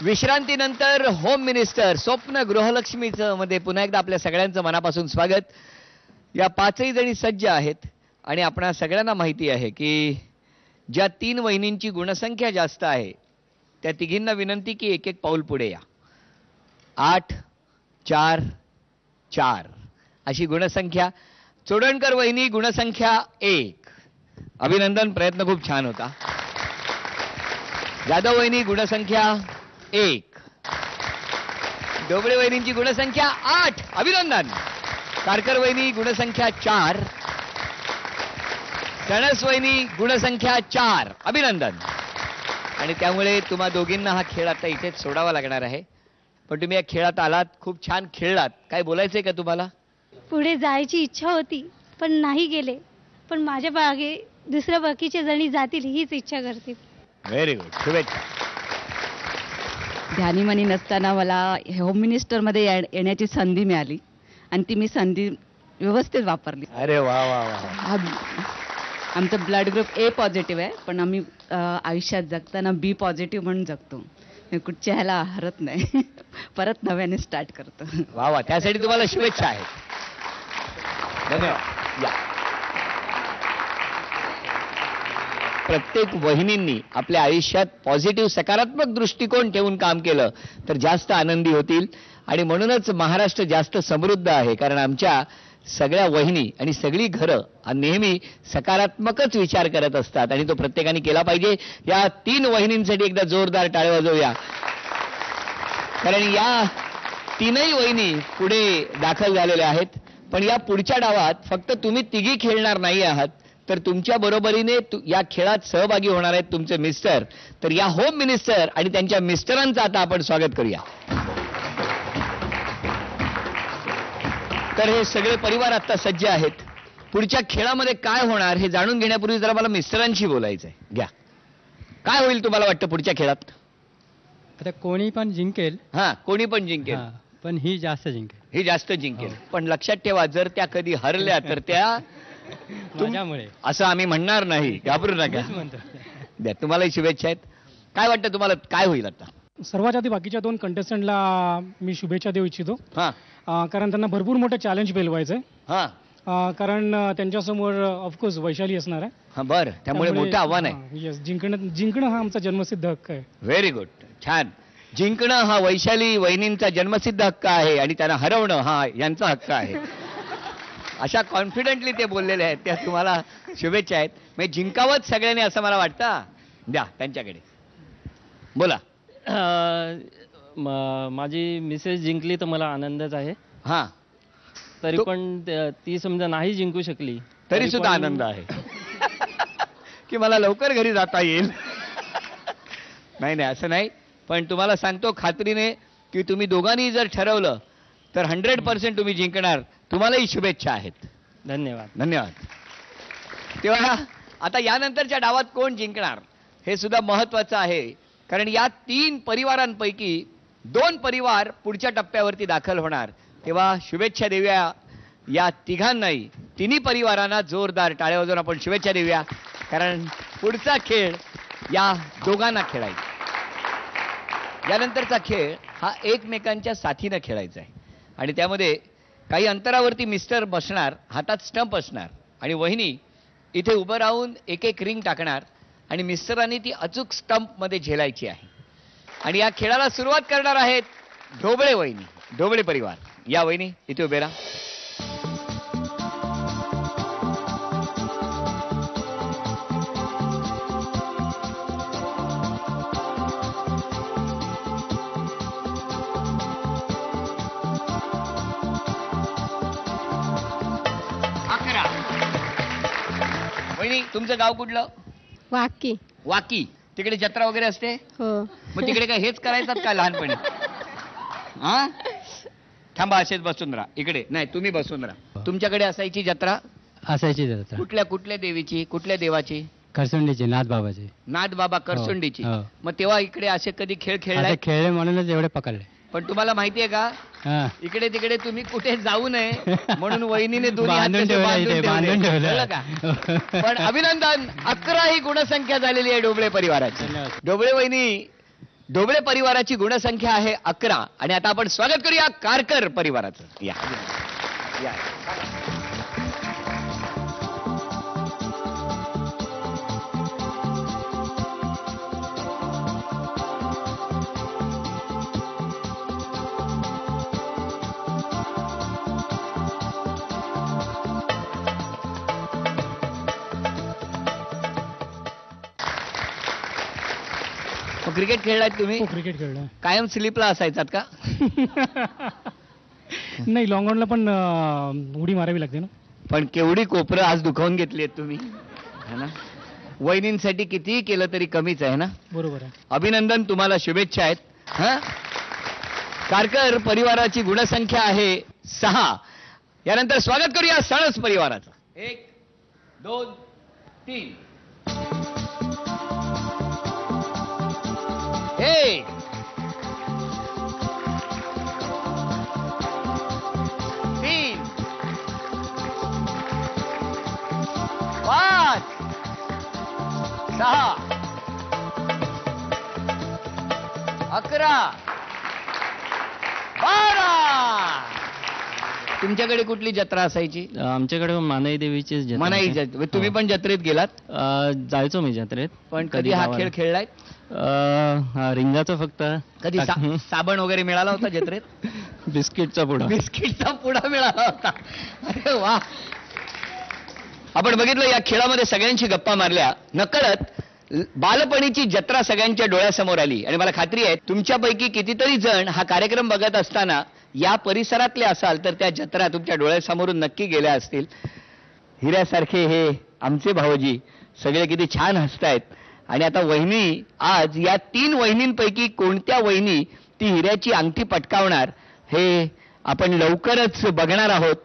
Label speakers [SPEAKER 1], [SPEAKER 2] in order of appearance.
[SPEAKER 1] विश्रांतीनंतर home minister स्वप्न गृहलक्ष्मीचं मध्ये पुन्हा एकदा आपल्या सगळ्यांचं मनापासून स्वागत. या पाचही जणी सज्ज आहेत आणि आपणा सगळ्यांना माहिती आहे की ज्या तीन वहिनींची गुणसंख्या जास्त आहे त्या तिघींना विनंती की एक एक पाऊल पुढे या. 8 4 4 अशी गुणसंख्या. चोडणकर वहिनी गुणसंख्या 1. अभिनंदन, प्रयत्न खूप छान होता. जाधव वहिनी गुणसंख्या 1. डोबळे वहिनींची गुणसंख्या 8. अभिनंदन. कारकर वहिनी गुणसंख्या 4. कणस वहिनी गुणसंख्या 4. अभिनंदन. आणि त्यामुळे तुम्हा दोघींना हा खेळ आता इथेच सोडावा लागणार आहे. पण तुम्ही या खेळात आलात, खूप छान खेळलात. काय बोलायचंय का तुम्हाला?
[SPEAKER 2] पुढे जायची इच्छा होती पण नाही गेले, पण माझ्या मागे दुसऱ्या बाकीच्या जणी जातील हीच इच्छा करते.
[SPEAKER 1] Very good. शुभेच्छा.
[SPEAKER 3] ध्यानीमनी नसताना मला होम मिनिस्टरमध्ये येण्याची संधी मिळाली आणि ती मी संधी व्यवस्थित वापरली.
[SPEAKER 1] अरे वा वा वा.
[SPEAKER 3] आमचं ब्लड ग्रुप ए पॉझिटिव्ह आहे, पण आम्ही आयुष्यात जगताना बी पॉझिटिव्ह म्हणून जगतो. कुठच्या ह्याला हरत नाही, परत नव्याने स्टार्ट करतो.
[SPEAKER 1] वा वा. त्यासाठी तुम्हाला शुभेच्छा आहेत. धन्यवाद. या. प्रत्येक वहिनींनी आपल्या आयुष्यात पॉझिटिव्ह सकारात्मक दृष्टिकोन ठेवून काम केलं तर जास्त आनंदी होतील. आणि म्हणूनच महाराष्ट्र जास्त समृद्ध आहे, कारण आमच्या सगळ्या वहिनी आणि सगळी घरं नेहमी सकारात्मकच विचार करत असतात आणि तो प्रत्येकाने केला पाहिजे. या तीन वहिनींसाठी एकदा जोरदार टाळ्या वाजवूया, कारण या तीनही वहिनी पुढे दाखल झालेल्या आहेत. पण या पुढच्या डावात फक्त तुम्ही तिघी खेळणार नाही आहात, तर तुमच्या बरोबरीने या खेळात सहभागी होणार आहेत तुमचे मिस्टर. तर या होम मिनिस्टर आणि त्यांच्या मिस्टरांचं आता आपण स्वागत करूया. तर हे सगळे परिवार आता सज्ज आहेत. पुढच्या खेळामध्ये काय होणार हे जाणून घेण्यापूर्वी जरा मला मिस्टरांशी बोलायचंय. घ्या, काय होईल तुम्हाला वाटतं पुढच्या खेळात?
[SPEAKER 4] आता कोणी पण जिंकेल.
[SPEAKER 1] हा, कोणी पण जिंकेल,
[SPEAKER 4] पण ही जास्त जिंकेल.
[SPEAKER 1] ही जास्त जिंकेल. पण लक्षात ठेवा, जर त्या कधी हरल्या तर त्या
[SPEAKER 4] माझ्यामुळे
[SPEAKER 1] असं आम्ही म्हणणार नाही, घाबरू नका. द्या, तुम्हालाही शुभेच्छा आहेत. काय वाटतं तुम्हाला काय होईल आता?
[SPEAKER 5] सर्वात आधी बाकीच्या दोन कंटेस्टंटला मी शुभेच्छा देऊ इच्छितो. कारण त्यांना भरपूर मोठं चॅलेंज पेलवायचं आहे. कारण त्यांच्यासमोर ऑफकोर्स वैशाली असणार आहे.
[SPEAKER 1] बरं, त्यामुळे मोठं आव्हान आहे.
[SPEAKER 5] येस, जिंकणं हा आमचा जन्मसिद्ध हक्क आहे.
[SPEAKER 1] व्हेरी गुड, छान. जिंकणं हा वैशाली वहिनींचा जन्मसिद्ध हक्क आहे आणि त्यांना हरवणं हा यांचा हक्क आहे. अशा कॉन्फिडेंटली ते बोललेले आहेत. त्या तुम्हाला शुभेच्छा आहेत. म्हणजे जिंकावंच सगळ्यांनी असं मला वाटतं. द्या त्यांच्याकडे, बोला.
[SPEAKER 6] माझी मिसेस जिंकली तर मला आनंदच आहे.
[SPEAKER 1] हा,
[SPEAKER 6] तरी पण ती समजा नाही जिंकू शकली
[SPEAKER 1] तरी सुद्धा आनंद आहे की मला लवकर घरी जाता येईल. नाही नाही, असं नाही. पण तुम्हाला सांगतो खात्रीने की तुम्ही दोघांनी जर ठरवलं तर 100% तुम्ही जिंकणार. तुम्हालाही शुभेच्छा आहेत.
[SPEAKER 6] धन्यवाद.
[SPEAKER 1] धन्यवाद. तेव्हा आता यानंतरच्या डावात कोण जिंकणार हे सुद्धा महत्वाचं आहे, कारण या तीन परिवारांपैकी 2 परिवार पुढच्या टप्प्यावरती दाखल होणार. तेव्हा शुभेच्छा देऊया या तिघांनाही, तिन्ही परिवारांना जोरदार टाळ्या वाजवून आपण शुभेच्छा देऊया, कारण पुढचा खेळ या दोघांना खेळायचा. यानंतरचा खेळ हा एकमेकांच्या साथीनं खेळायचा आहे आणि त्यामध्ये काही अंतरावरती मिस्टर बसणार, हातात स्टंप असणार आणि वहिनी इथे उभं राहून एक एक रिंग टाकणार आणि मिस्टरांनी ती अचूक स्टंपमध्ये झेलायची आहे. आणि या खेळाला सुरुवात करणार आहेत ढोबळे वहिनी, ढोबळे परिवार. या वहिनी इथे उभे राहा. वहिनी, तुमचं गाव कुठलं?
[SPEAKER 2] वाकी.
[SPEAKER 1] वाकी. तिकडे जत्रा वगैरे असते?
[SPEAKER 2] हो.
[SPEAKER 1] मग तिकडे काय हेच करायचं काय लहानपणी? हा, थांबा, असेच बसून राहा. इकडे नाही, तुम्ही बसून राहा. तुमच्याकडे असायची जत्रा?
[SPEAKER 4] असायची जत्रा.
[SPEAKER 1] कुठल्या देवीची, कुठल्या देवाची?
[SPEAKER 4] करसुंडीची, नाथबाबाची.
[SPEAKER 1] नाथबाबा करसुंडीची. मग तेव्हा इकडे असे कधी खेळ
[SPEAKER 4] खेळले? खेळले म्हणूनच एवढे पकडले.
[SPEAKER 1] पण तुम्हाला माहितीये का, इकडे तिकडे तुम्ही कुठे जाऊ नये म्हणून वहिनीने दोन्ही हात बांधून ठेवले का? पण अभिनंदन, 11 ही गुणसंख्या झालेली आहे ढोबळे परिवाराची. ढोबळे वहिनी ढोबळे परिवाराची गुणसंख्या आहे 11 आणि आता आपण स्वागत करूया कारकर परिवाराचं. या या. क्रिकेट खेळलात तुम्ही?
[SPEAKER 5] हो, क्रिकेट खेळलं.
[SPEAKER 1] कायम स्लिपला असायचात का?
[SPEAKER 5] नाही, लॉंग ऑनला पण उडी मारावी लागते ना.
[SPEAKER 1] पण केवढी कोपरं आज दुखावून घेतली आहेत तुम्ही, है ना? वहिनींसाठी कितीही केलं तरी कमीच आहे ना.
[SPEAKER 5] बरोबर आहे.
[SPEAKER 1] अभिनंदन, तुम्हाला शुभेच्छा आहेत. हा, कारकर परिवाराची गुणसंख्या आहे 6. यानंतर स्वागत करूया सणस परिवाराचं. 1 2 3. 1 3 5 6 11 12. तुमच्याकडे कुठली जत्रा असायची?
[SPEAKER 6] आमच्याकडे मनाई देवीची जत्रा
[SPEAKER 1] मनाई
[SPEAKER 6] असते.
[SPEAKER 1] जत्रा. तुम्ही पण जत्रेत गेलात?
[SPEAKER 6] जायचो मी जत्रेत.
[SPEAKER 1] पण कधी हा खेळ खेळलाय?
[SPEAKER 6] रिंगाचं फक्त.
[SPEAKER 1] कधी साबण वगैरे मिळाला होता जत्रेत?
[SPEAKER 6] बिस्किटचा पुडा.
[SPEAKER 1] बिस्किटचा पुडा मिळाला होता. अरे वा. आपण बघितलं, या खेळामध्ये सगळ्यांशी गप्पा मारल्या. नकळत बालपणीची जत्रा सगळ्यांच्या डोळ्यासमोर आली आणि मला खात्री आहे तुमच्यापैकी कितीतरी जण हा कार्यक्रम बघत असताना या परिसरातले असाल तर त्या जत्रा तुमच्या डोळ्यासमोरून नक्की गेल्या असतील. हिऱ्यासारखे हे आमचे भाऊजी सगळे किती छान हसतायत. आणि आता वहिनी, आज या 3 वहिनींपैकी कोणत्या वहिनी ती हिऱ्याची अंगठी पटकावणार हे आपण लवकरच बघणार आहोत.